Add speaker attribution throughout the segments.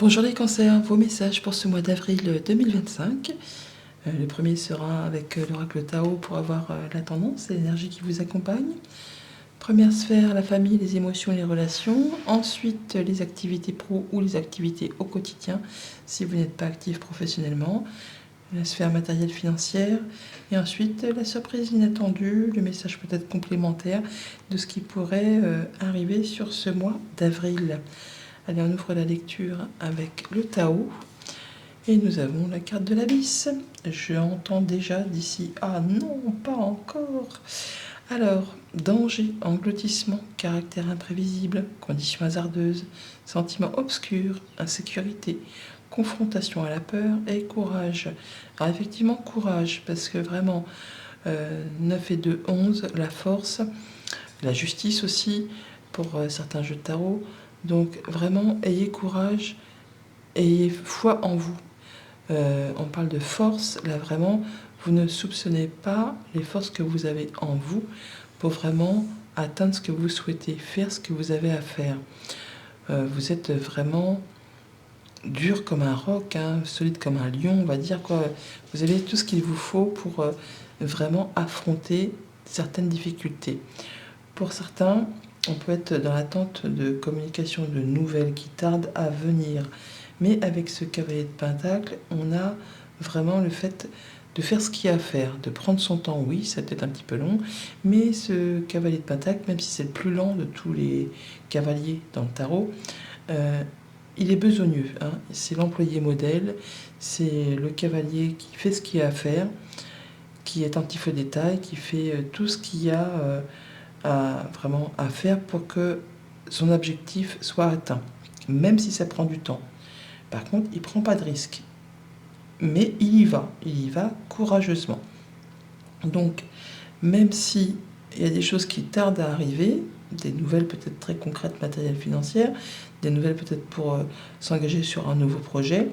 Speaker 1: Bonjour les cancers, vos messages pour ce mois d'avril 2025. Le premier sera avec l'oracle Tao pour avoir la tendance et l'énergie qui vous accompagne. Première sphère, la famille, les émotions et les relations. Ensuite, les activités pro ou les activités au quotidien si vous n'êtes pas actif professionnellement. La sphère matérielle financière. Et ensuite, la surprise inattendue, le message peut-être complémentaire de ce qui pourrait arriver sur ce mois d'avril. Allez, on ouvre la lecture avec le Tao. Et nous avons la carte de l'abysse. Je entends déjà d'ici. Ah non, pas encore. Alors, danger, engloutissement, caractère imprévisible, conditions hasardeuses, sentiments obscurs, insécurité, confrontation à la peur et courage. Alors effectivement, courage, parce que vraiment, 9 et 2, 11, la force, la justice aussi, pour certains jeux de tarot. Donc vraiment, ayez courage, ayez foi en vous. On parle de force, là vraiment, vous ne soupçonnez pas les forces que vous avez en vous pour vraiment atteindre ce que vous souhaitez, faire ce que vous avez à faire. Vous êtes vraiment dur comme un roc, hein, solide comme un lion, on va dire, quoi. Vous avez tout ce qu'il vous faut pour vraiment affronter certaines difficultés. Pour certains, on peut être dans l'attente de communication de nouvelles qui tardent à venir. Mais avec ce cavalier de Pentacle, on a vraiment le fait de faire ce qu'il y a à faire, de prendre son temps. Oui, ça peut être un petit peu long, mais ce cavalier de Pentacle, même si c'est le plus lent de tous les cavaliers dans le tarot, il est besogneux, hein. C'est l'employé modèle, c'est le cavalier qui fait ce qu'il y a à faire, qui est attentif aux détails, qui fait tout ce qu'il y a vraiment à faire pour que son objectif soit atteint, même si ça prend du temps. Par contre, il ne prend pas de risque, mais il y va courageusement. Donc, même s'il y a des choses qui tardent à arriver, des nouvelles peut-être très concrètes, matérielles, financières, des nouvelles peut-être pour s'engager sur un nouveau projet,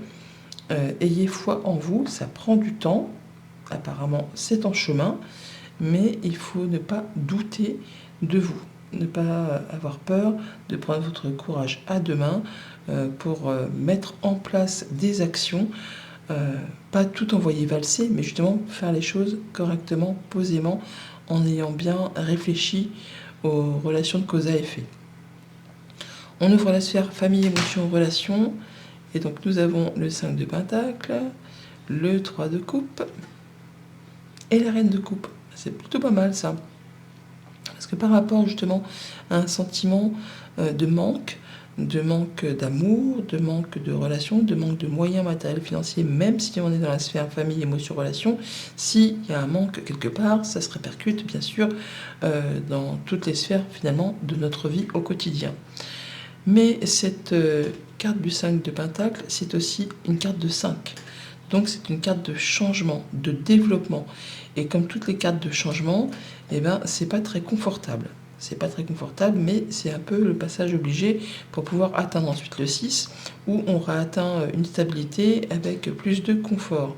Speaker 1: ayez foi en vous, ça prend du temps, apparemment c'est en chemin, mais il faut ne pas douter de vous, ne pas avoir peur de prendre votre courage à deux mains pour mettre en place des actions, pas tout envoyer valser, mais justement faire les choses correctement, posément, en ayant bien réfléchi aux relations de cause à effet. On ouvre la sphère famille, émotion, relations, et donc nous avons le 5 de Pentacle, le 3 de coupe et la reine de coupe. C'est plutôt pas mal ça. Parce que par rapport justement à un sentiment de manque d'amour, de manque de relations, de manque de moyens matériels financiers, même si on est dans la sphère famille, émotion, relations, s'il y a un manque quelque part, ça se répercute bien sûr dans toutes les sphères finalement de notre vie au quotidien. Mais cette carte du 5 de Pentacle, c'est aussi une carte de 5. Donc c'est une carte de changement, de développement. Et comme toutes les cartes de changement, eh ben, c'est pas très confortable. C'est pas très confortable, mais c'est un peu le passage obligé pour pouvoir atteindre ensuite le 6, où on aura atteint une stabilité avec plus de confort.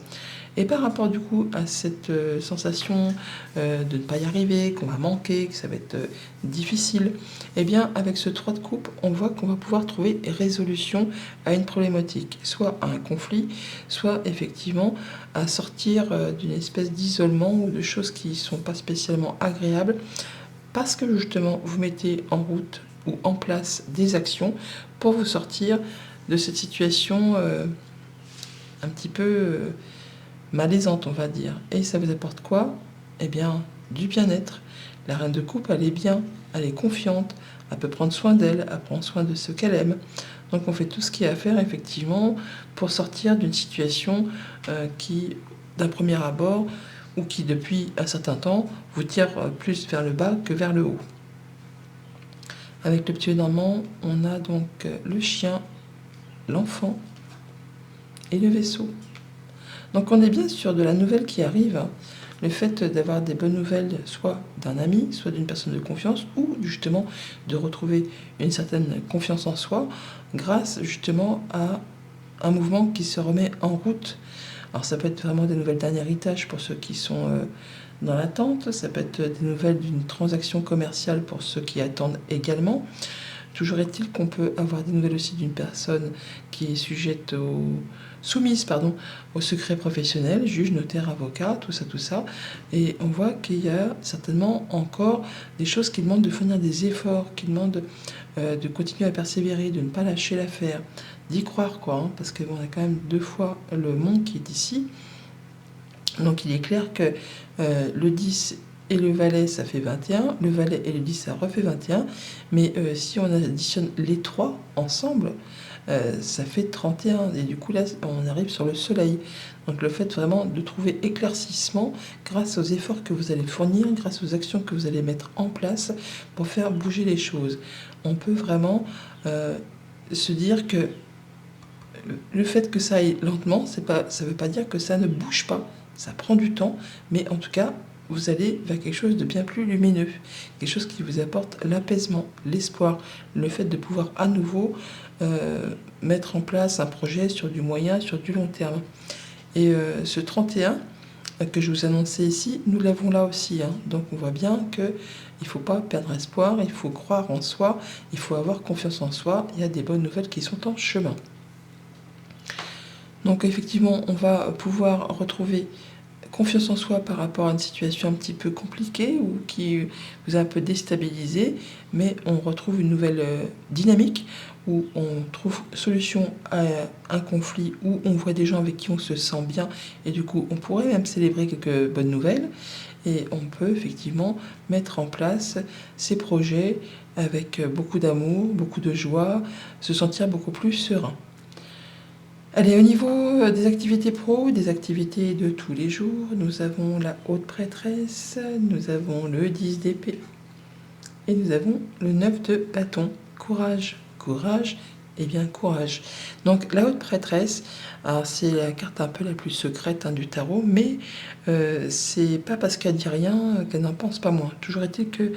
Speaker 1: Et par rapport du coup à cette sensation de ne pas y arriver, qu'on va manquer, que ça va être difficile, eh bien avec ce 3 de coupe, on voit qu'on va pouvoir trouver résolution à une problématique, soit à un conflit, soit effectivement à sortir d'une espèce d'isolement ou de choses qui ne sont pas spécialement agréables, parce que justement vous mettez en route ou en place des actions pour vous sortir de cette situation un petit peu malaisante, on va dire. Et ça vous apporte quoi? Eh bien, du bien-être. La reine de coupe, elle est bien, elle est confiante, elle peut prendre soin d'elle, elle prend soin de ce qu'elle aime. Donc on fait tout ce qu'il y a à faire, effectivement, pour sortir d'une situation qui, d'un premier abord, ou qui, depuis un certain temps, vous tire plus vers le bas que vers le haut. Avec le petit normand, on a donc le chien, l'enfant et le vaisseau. Donc on est bien sûr de la nouvelle qui arrive, le fait d'avoir des bonnes nouvelles, soit d'un ami, soit d'une personne de confiance, ou justement de retrouver une certaine confiance en soi, grâce justement à un mouvement qui se remet en route. Alors ça peut être vraiment des nouvelles d'un héritage pour ceux qui sont dans l'attente, ça peut être des nouvelles d'une transaction commerciale pour ceux qui attendent également. Toujours est-il qu'on peut avoir des nouvelles aussi d'une personne qui est sujette soumise au secret professionnel, juge, notaire, avocat, tout ça. Et on voit qu'il y a certainement encore des choses qui demandent de fournir des efforts, qui demandent de continuer à persévérer, de ne pas lâcher l'affaire, d'y croire parce qu'on a quand même 2 fois le monde qui est ici. Donc il est clair que le 10 et le valet, ça fait 21, le valet et le 10, ça refait 21, mais si on additionne les 3 ensemble, ça fait 31, et du coup là, on arrive sur le soleil. Donc le fait vraiment de trouver éclaircissement grâce aux efforts que vous allez fournir, grâce aux actions que vous allez mettre en place pour faire bouger les choses. On peut vraiment se dire que le fait que ça aille lentement, ça ne veut pas dire que ça ne bouge pas. Ça prend du temps, mais en tout cas, vous allez vers quelque chose de bien plus lumineux, quelque chose qui vous apporte l'apaisement, l'espoir, le fait de pouvoir à nouveau mettre en place un projet sur du moyen, sur du long terme. Et ce 31 que je vous annonçais ici, nous l'avons là aussi. Donc on voit bien qu'il ne faut pas perdre espoir, il faut croire en soi, il faut avoir confiance en soi. Il y a des bonnes nouvelles qui sont en chemin. Donc effectivement, on va pouvoir retrouver confiance en soi par rapport à une situation un petit peu compliquée ou qui vous a un peu déstabilisé, mais on retrouve une nouvelle dynamique où on trouve solution à un conflit, où on voit des gens avec qui on se sent bien, et du coup on pourrait même célébrer quelques bonnes nouvelles, et on peut effectivement mettre en place ces projets avec beaucoup d'amour, beaucoup de joie, se sentir beaucoup plus serein. Allez, au niveau des activités pro, des activités de tous les jours, nous avons la haute prêtresse, nous avons le 10 d'épée et nous avons le 9 de bâton. Courage, courage et bien courage. Donc la haute prêtresse, c'est la carte un peu la plus secrète du tarot, mais c'est pas parce qu'elle dit rien qu'elle n'en pense pas moins. Toujours est-il que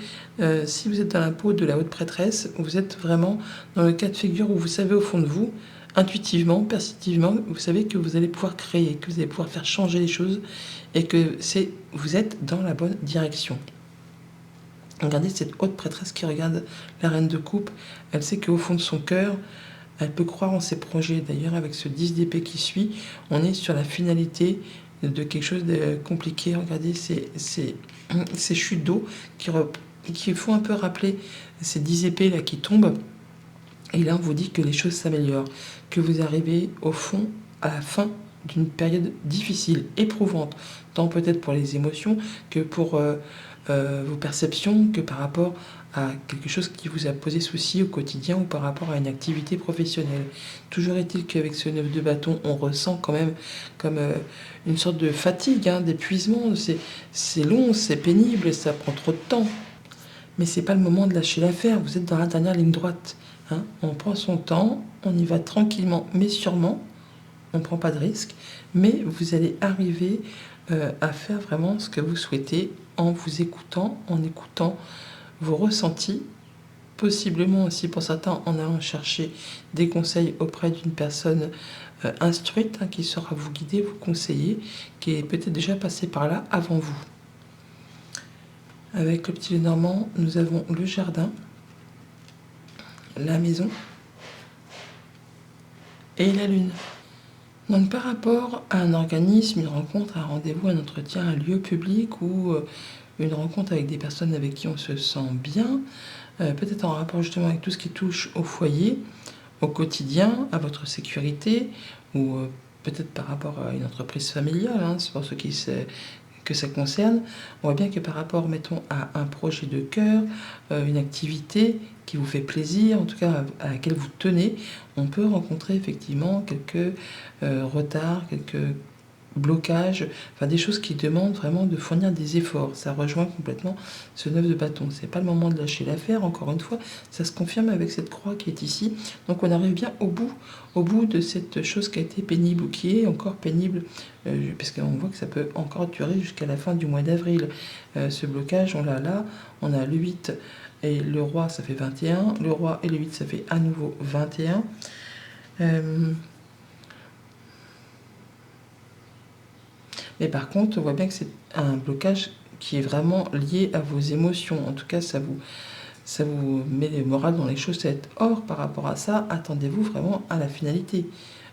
Speaker 1: si vous êtes dans la peau de la haute prêtresse, vous êtes vraiment dans le cas de figure où vous savez au fond de vous, intuitivement, perceptivement, vous savez que vous allez pouvoir créer, que vous allez pouvoir faire changer les choses et que vous êtes dans la bonne direction. Regardez cette haute prêtresse qui regarde la reine de coupe. Elle sait qu'au fond de son cœur, elle peut croire en ses projets. D'ailleurs, avec ce 10 d'épée qui suit, on est sur la finalité de quelque chose de compliqué. Regardez ces chutes d'eau qui font un peu rappeler ces 10 épées là qui tombent. Et là, on vous dit que les choses s'améliorent, que vous arrivez au fond, à la fin d'une période difficile, éprouvante, tant peut-être pour les émotions que pour vos perceptions, que par rapport à quelque chose qui vous a posé souci au quotidien ou par rapport à une activité professionnelle. Toujours est-il qu'avec ce 9 de bâton, on ressent quand même comme une sorte de fatigue, d'épuisement. C'est long, c'est pénible, ça prend trop de temps. Mais c'est pas le moment de lâcher l'affaire, vous êtes dans la dernière ligne droite. On prend son temps, on y va tranquillement mais sûrement, on ne prend pas de risque, mais vous allez arriver à faire vraiment ce que vous souhaitez en vous écoutant, en écoutant vos ressentis, possiblement aussi pour certains en allant chercher des conseils auprès d'une personne instruite qui saura vous guider, vous conseiller, qui est peut-être déjà passée par là avant vous. Avec le petit Lenormand, nous avons le jardin, la maison et la lune. Donc par rapport à un organisme, une rencontre, un rendez-vous, un entretien, un lieu public ou une rencontre avec des personnes avec qui on se sent bien, peut-être en rapport justement avec tout ce qui touche au foyer, au quotidien, à votre sécurité, ou peut-être par rapport à une entreprise familiale, c'est pour ceux que ça concerne, on voit bien que par rapport, mettons, à un projet de cœur, une activité qui vous fait plaisir, en tout cas à laquelle vous tenez, on peut rencontrer effectivement quelques retards, quelques blocages, enfin des choses qui demandent vraiment de fournir des efforts. Ça rejoint complètement ce 9 de bâton. C'est pas le moment de lâcher l'affaire, encore une fois, ça se confirme avec cette croix qui est ici. Donc on arrive bien au bout de cette chose qui a été pénible ou qui est encore pénible, parce qu'on voit que ça peut encore durer jusqu'à la fin du mois d'avril. Ce blocage, on l'a là, on a le 8 et le roi, ça fait 21, le roi et le 8, ça fait à nouveau 21. Mais par contre, on voit bien que c'est un blocage qui est vraiment lié à vos émotions. En tout cas, ça vous ça vous met le moral dans les chaussettes. Or, par rapport à ça, attendez-vous vraiment à la finalité.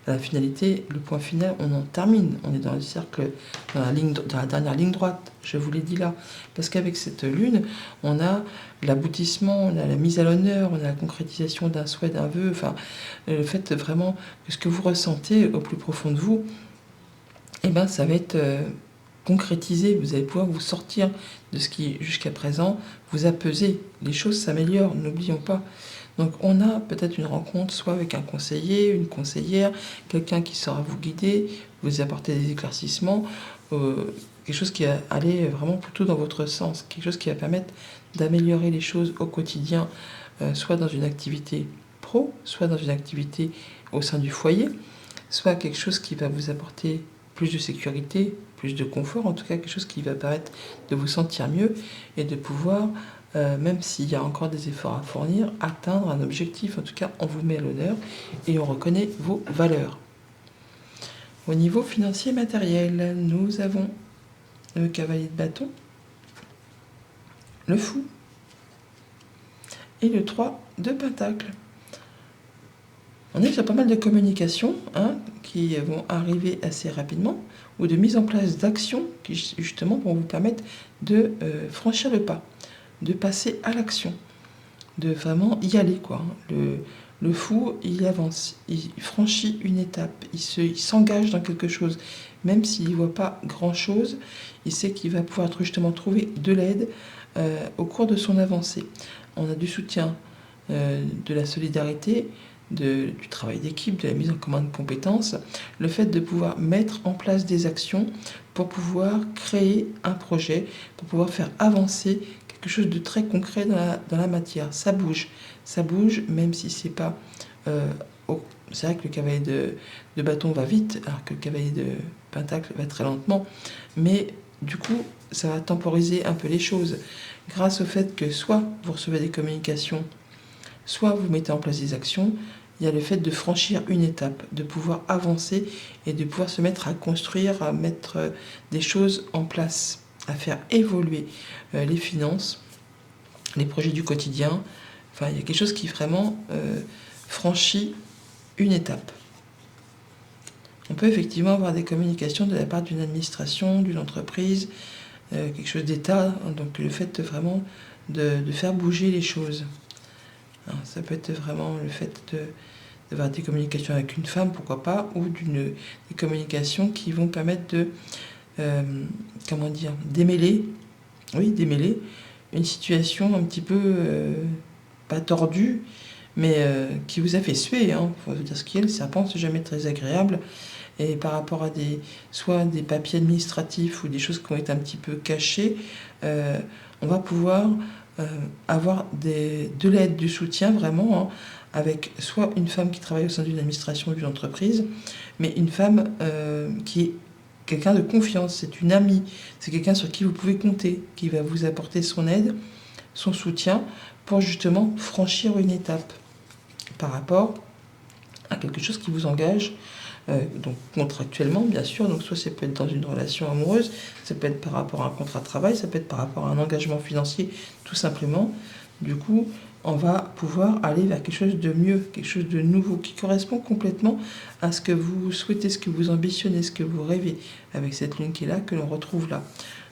Speaker 1: À la finalité, le point final, on en termine. On est dans le cercle, dans la dernière ligne droite, je vous l'ai dit là. Parce qu'avec cette lune, on a l'aboutissement, on a la mise à l'honneur, on a la concrétisation d'un souhait, d'un vœu. Enfin, le fait vraiment que ce que vous ressentez au plus profond de vous, eh ben, ça va être concrétisé. Vous allez pouvoir vous sortir de ce qui, jusqu'à présent, vous a pesé. Les choses s'améliorent, n'oublions pas. Donc on a peut-être une rencontre soit avec un conseiller, une conseillère, quelqu'un qui saura vous guider, vous apporter des éclaircissements, quelque chose qui va aller vraiment plutôt dans votre sens, quelque chose qui va permettre d'améliorer les choses au quotidien, soit dans une activité pro, soit dans une activité au sein du foyer, soit quelque chose qui va vous apporter plus de sécurité, plus de confort, en tout cas quelque chose qui va permettre de vous sentir mieux et de pouvoir, même s'il y a encore des efforts à fournir, atteindre un objectif. En tout cas, on vous met à l'honneur et on reconnaît vos valeurs. Au niveau financier et matériel, nous avons le cavalier de bâton, le fou et le 3 de pentacle. On est sur pas mal de communications qui vont arriver assez rapidement, ou de mise en place d'actions qui justement vont vous permettre de franchir le pas, de passer à l'action, de vraiment y aller, quoi. Le fou, il avance, il franchit une étape, il s'engage dans quelque chose, même s'il ne voit pas grand-chose, il sait qu'il va pouvoir justement trouver de l'aide au cours de son avancée. On a du soutien, de la solidarité, du travail d'équipe, de la mise en commun de compétences, le fait de pouvoir mettre en place des actions pour pouvoir créer un projet, pour pouvoir faire avancer quelque chose de très concret dans la matière. Ça bouge, même si c'est pas... c'est vrai que le cavalier de bâton va vite, alors que le cavalier de pentacle va très lentement, mais du coup, ça va temporiser un peu les choses, grâce au fait que soit vous recevez des communications, soit vous mettez en place des actions. Il y a le fait de franchir une étape, de pouvoir avancer et de pouvoir se mettre à construire, à mettre des choses en place, à faire évoluer les finances, les projets du quotidien. Enfin, il y a quelque chose qui vraiment franchit une étape. On peut effectivement avoir des communications de la part d'une administration, d'une entreprise, quelque chose d'État, donc le fait vraiment de faire bouger les choses. Alors, ça peut être vraiment le fait d'avoir des communications avec une femme, pourquoi pas, ou des communications qui vont permettre de, démêler une situation un petit peu, pas tordue, mais qui vous a fait suer, faut dire ce qu'il y a, le serpent, c'est jamais très agréable, et par rapport à soit des papiers administratifs ou des choses qui ont été un petit peu cachées, on va pouvoir avoir de l'aide, du soutien vraiment, avec soit une femme qui travaille au sein d'une administration ou d'une entreprise, mais une femme qui est quelqu'un de confiance, c'est une amie, c'est quelqu'un sur qui vous pouvez compter, qui va vous apporter son aide, son soutien, pour justement franchir une étape par rapport à quelque chose qui vous engage, donc contractuellement bien sûr, donc soit ça peut être dans une relation amoureuse, ça peut être par rapport à un contrat de travail, ça peut être par rapport à un engagement financier tout simplement. Du coup, on va pouvoir aller vers quelque chose de mieux, quelque chose de nouveau, qui correspond complètement à ce que vous souhaitez, ce que vous ambitionnez, ce que vous rêvez, avec cette lune qui est là, que l'on retrouve là.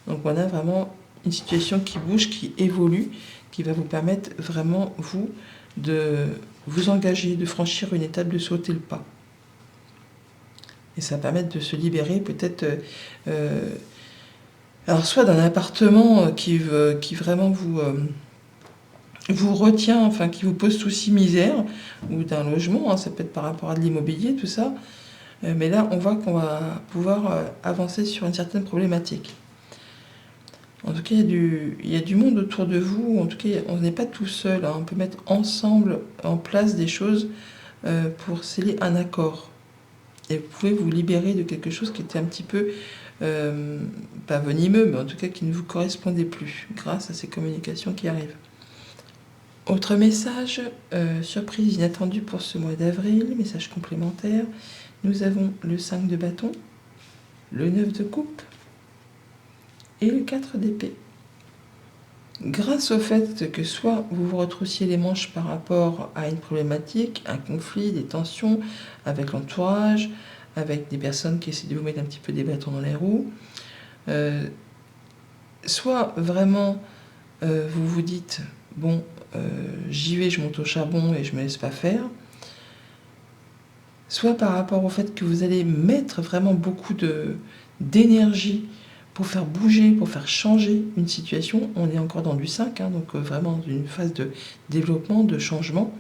Speaker 1: Donc on a vraiment une situation qui bouge, qui évolue, qui va vous permettre vraiment, vous, de vous engager, de franchir une étape, de sauter le pas. Et ça va permettre de se libérer peut-être, alors soit d'un appartement qui vraiment vous retient, enfin qui vous pose souci, misère, ou d'un logement, ça peut être par rapport à de l'immobilier, tout ça. Mais là, on voit qu'on va pouvoir avancer sur une certaine problématique. En tout cas, il y a du monde autour de vous. En tout cas, on n'est pas tout seul. On peut mettre ensemble en place des choses pour sceller un accord. Et vous pouvez vous libérer de quelque chose qui était un petit peu, pas venimeux, mais en tout cas qui ne vous correspondait plus, grâce à ces communications qui arrivent. Autre message, surprise inattendue pour ce mois d'avril, message complémentaire. Nous avons le 5 de bâton, le 9 de coupe et le 4 d'épée. Grâce au fait que soit vous vous retroussiez les manches par rapport à une problématique, un conflit, des tensions avec l'entourage, avec des personnes qui essaient de vous mettre un petit peu des bâtons dans les roues, soit vraiment vous vous dites bon, j'y vais, je monte au charbon et je me laisse pas faire, soit par rapport au fait que vous allez mettre vraiment beaucoup d'énergie pour faire bouger, pour faire changer une situation. On est encore dans du 5, hein, donc vraiment dans une phase de développement, de changement.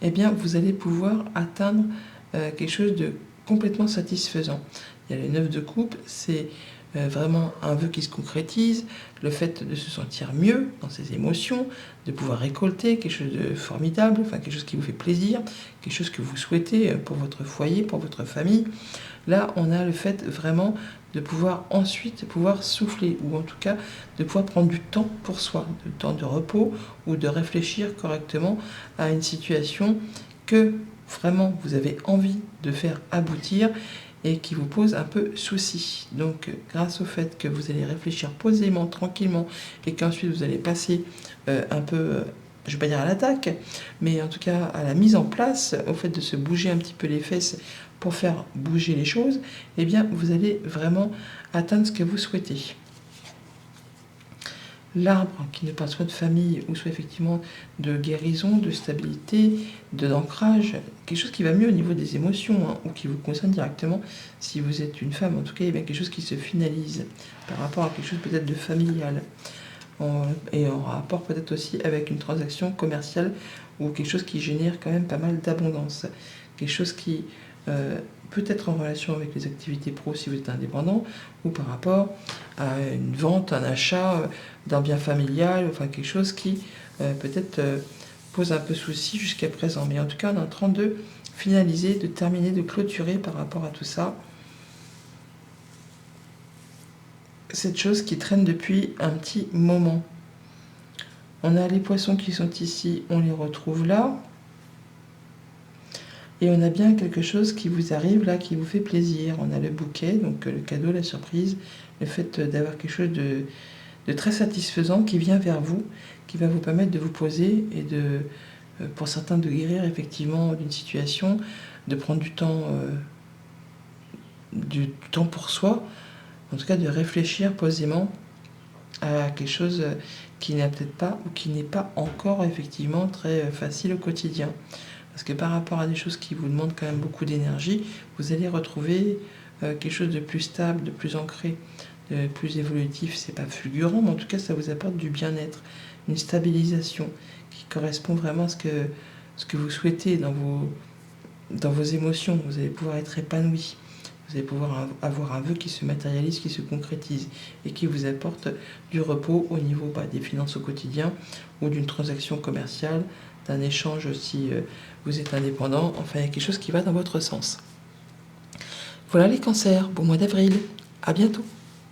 Speaker 1: Eh bien, vous allez pouvoir atteindre quelque chose de complètement satisfaisant. Il y a les 9 de coupe, c'est vraiment un vœu qui se concrétise, le fait de se sentir mieux dans ses émotions, de pouvoir récolter quelque chose de formidable, enfin quelque chose qui vous fait plaisir, quelque chose que vous souhaitez pour votre foyer, pour votre famille. Là, on a le fait vraiment de pouvoir ensuite pouvoir souffler, ou en tout cas de pouvoir prendre du temps pour soi, du temps de repos, ou de réfléchir correctement à une situation que vraiment vous avez envie de faire aboutir et qui vous pose un peu souci. Donc grâce au fait que vous allez réfléchir posément, tranquillement, et qu'ensuite vous allez passer un peu, je ne vais pas dire à l'attaque, mais en tout cas à la mise en place, au fait de se bouger un petit peu les fesses pour faire bouger les choses, eh bien vous allez vraiment atteindre ce que vous souhaitez. L'arbre qui ne parle soit de famille ou soit effectivement de guérison, de stabilité, d'ancrage, quelque chose qui va mieux au niveau des émotions, hein, ou qui vous concerne directement si vous êtes une femme. En tout cas, il y a bien quelque chose qui se finalise par rapport à quelque chose peut-être de familial, et en rapport peut-être aussi avec une transaction commerciale ou quelque chose qui génère quand même pas mal d'abondance. Quelque chose qui peut être en relation avec les activités pro si vous êtes indépendant, ou par rapport à une vente, un achat d'un bien familial, enfin quelque chose qui peut-être pose un peu souci jusqu'à présent. Mais en tout cas, on est en train de finaliser, de terminer, de clôturer par rapport à tout ça. Cette chose qui traîne depuis un petit moment. On a les poissons qui sont ici, on les retrouve là. Et on a bien quelque chose qui vous arrive là, qui vous fait plaisir. On a le bouquet, donc le cadeau, la surprise, le fait d'avoir quelque chose de très satisfaisant qui vient vers vous, qui va vous permettre de vous poser et de, pour certains, de guérir effectivement d'une situation, de prendre du temps pour soi, en tout cas de réfléchir posément à quelque chose qui n'est peut-être pas ou qui n'est pas encore effectivement très facile au quotidien. Parce que par rapport à des choses qui vous demandent quand même beaucoup d'énergie, vous allez retrouver quelque chose de plus stable, de plus ancré, de plus évolutif. C'est pas fulgurant, mais en tout cas ça vous apporte du bien-être, une stabilisation qui correspond vraiment à ce que vous souhaitez dans vos émotions. Vous allez pouvoir être épanoui. Vous allez pouvoir avoir un vœu qui se matérialise, qui se concrétise et qui vous apporte du repos au niveau des finances au quotidien ou d'une transaction commerciale, d'un échange si vous êtes indépendant. Enfin, il y a quelque chose qui va dans votre sens. Voilà les cancers, bon mois d'avril, à bientôt.